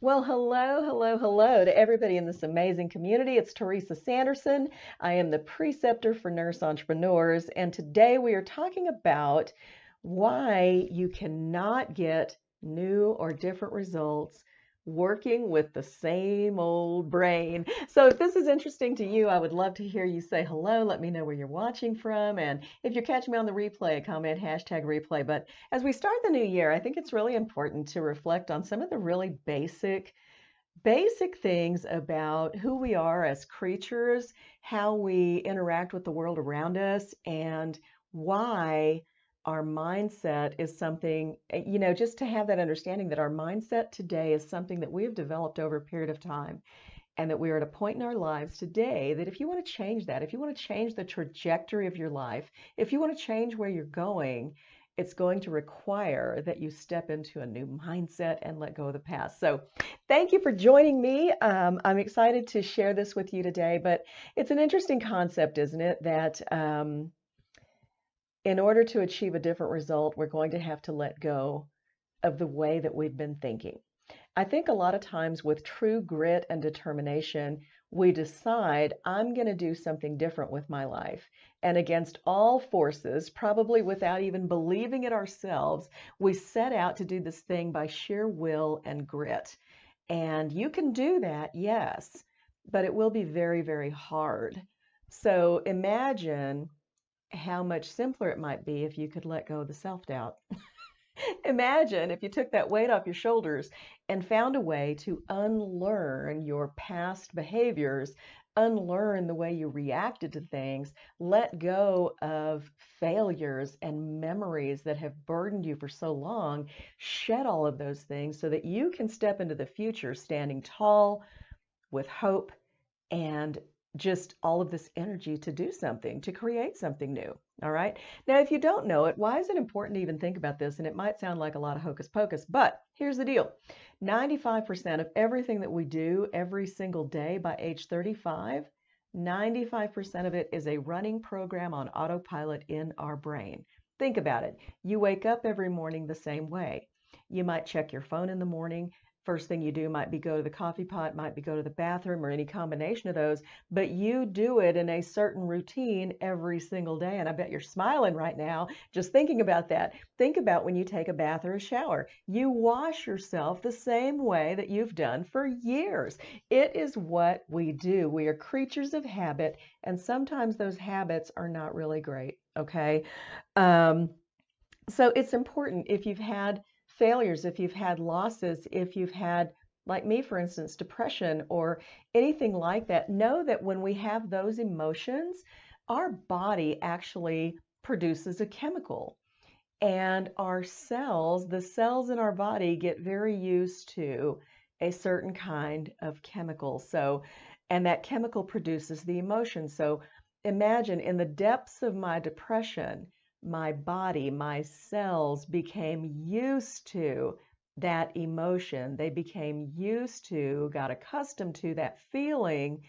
Well, hello to everybody in this amazing community. It's Teresa Sanderson. I am the preceptor for nurse entrepreneurs, and today we are talking about why you cannot get new or different results working with the same old brain. So if this is interesting to you, I would love to hear you say hello. Let me know where you're watching from, and if you're catching me on the replay, comment #replay. But as we start the new year, I think it's really important to reflect on some of the really basic things about who we are as creatures, how we interact with the world around us, and why our mindset is something, just to have that understanding that our mindset today is something that we have developed over a period of time, and that we are at a point in our lives today that if you want to change that, if you want to change the trajectory of your life, if you want to change where you're going, it's going to require that you step into a new mindset and let go of the past. So thank you for joining me. I'm excited to share this with you today, but it's an interesting concept, isn't it? That in order to achieve a different result, we're going to have to let go of the way that we've been thinking. I think a lot of times with true grit and determination, we decide, I'm going to do something different with my life. And against all forces, probably without even believing it ourselves, we set out to do this thing by sheer will and grit. And you can do that, yes, but it will be very, very hard. So imagine how much simpler it might be if you could let go of the self-doubt. Imagine if you took that weight off your shoulders and found a way to unlearn your past behaviors, unlearn the way you reacted to things, let go of failures and memories that have burdened you for so long, shed all of those things so that you can step into the future standing tall with hope and just all of this energy to do something, to create something new. All right. Now, if you don't know it, why is it important to even think about this? And it might sound like a lot of hocus pocus, but here's the deal. 95% of everything that we do every single day by age 35, 95% of it is a running program on autopilot in our brain. Think about it. You wake up every morning the same way. You might check your phone in the morning. First thing you do might be go to the coffee pot, might be go to the bathroom, or any combination of those, but you do it in a certain routine every single day. And I bet you're smiling right now just thinking about that. Think about when you take a bath or a shower. You wash yourself the same way that you've done for years. It is what we do. We are creatures of habit, and sometimes those habits are not really great, okay? Um, so it's important if you've had failures, if you've had losses, if you've had, like me, for instance, depression or anything like that, know that when we have those emotions, our body actually produces a chemical. And our cells, the cells in our body, get very used to a certain kind of chemical. So, and that chemical produces the emotion. So imagine in the depths of my depression, my body, my cells became used to that emotion. They became used to, got accustomed to that feeling.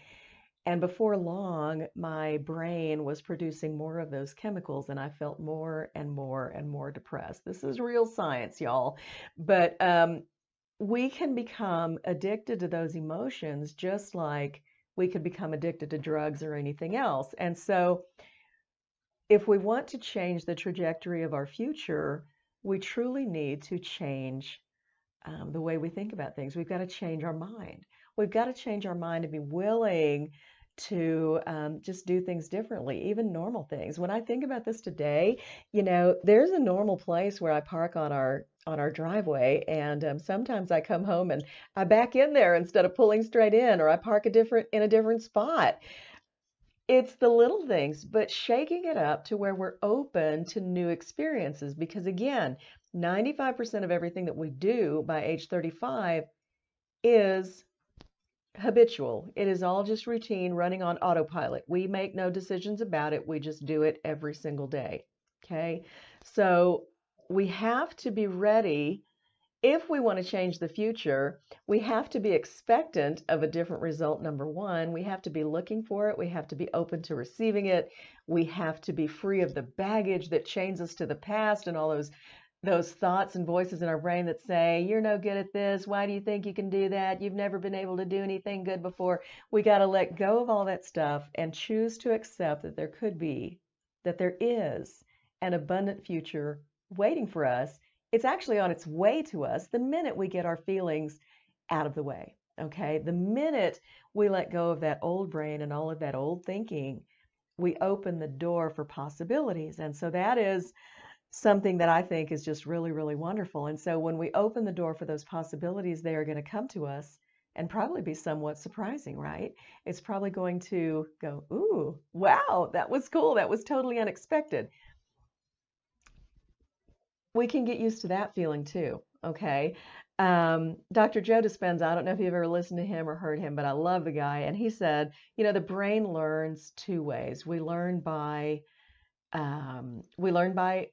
And before long, my brain was producing more of those chemicals, and I felt more and more and more depressed. This is real science, y'all. But we can become addicted to those emotions just like we could become addicted to drugs or anything else. And so if we want to change the trajectory of our future, we truly need to change the way we think about things. We've got to change our mind. We've got to change our mind and be willing to just do things differently, even normal things. When I think about this today, there's a normal place where I park on our driveway, and sometimes I come home and I back in there instead of pulling straight in, or I park in a different spot. It's the little things, but shaking it up to where we're open to new experiences. Because again, 95% of everything that we do by age 35 is habitual. It is all just routine running on autopilot. We make no decisions about it. We just do it every single day. Okay. So we have to be ready. If we want to change the future, we have to be expectant of a different result. Number one, we have to be looking for it. We have to be open to receiving it. We have to be free of the baggage that chains us to the past and all those thoughts and voices in our brain that say, you're no good at this. Why do you think you can do that? You've never been able to do anything good before. We got to let go of all that stuff and choose to accept that there could be, that there is an abundant future waiting for us. It's actually on its way to us the minute we get our feelings out of the way. Okay. The minute we let go of that old brain and all of that old thinking, we open the door for possibilities. And so that is something that I think is just really, really wonderful. And so when we open the door for those possibilities, they are going to come to us and probably be somewhat surprising, right? It's probably going to go, ooh, wow, that was cool. That was totally unexpected. We can get used to that feeling too, okay? Dr. Joe Dispenza, I don't know if you've ever listened to him or heard him, but I love the guy. And he said, the brain learns two ways. We learn by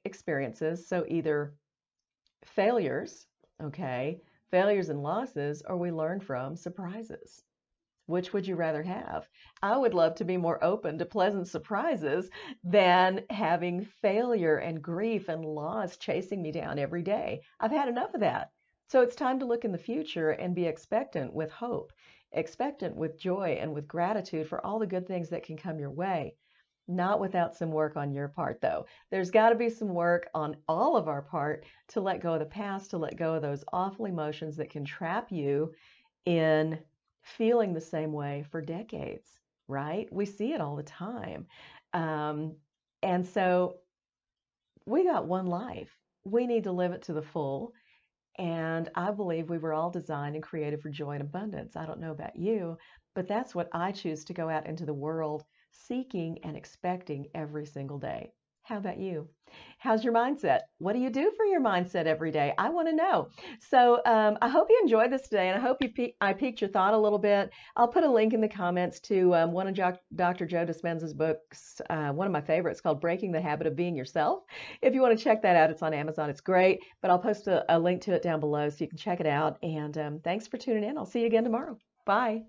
experiences, so either failures, okay, failures and losses, or we learn from surprises. Which would you rather have? I would love to be more open to pleasant surprises than having failure and grief and loss chasing me down every day. I've had enough of that. So it's time to look in the future and be expectant with hope, expectant with joy and with gratitude for all the good things that can come your way. Not without some work on your part, though. There's got to be some work on all of our part to let go of the past, to let go of those awful emotions that can trap you in feeling the same way for decades, right? We see it all the time. And so we got one life. We need to live it to the full. And I believe we were all designed and created for joy and abundance. I don't know about you, but that's what I choose to go out into the world seeking and expecting every single day. How about you? How's your mindset? What do you do for your mindset every day? I want to know. So I hope you enjoyed this today, and I hope I piqued your thought a little bit. I'll put a link in the comments to one of Dr. Joe Dispenza's books, one of my favorites, called Breaking the Habit of Being Yourself. If you want to check that out, it's on Amazon. It's great, but I'll post a link to it down below so you can check it out. And thanks for tuning in. I'll see you again tomorrow. Bye.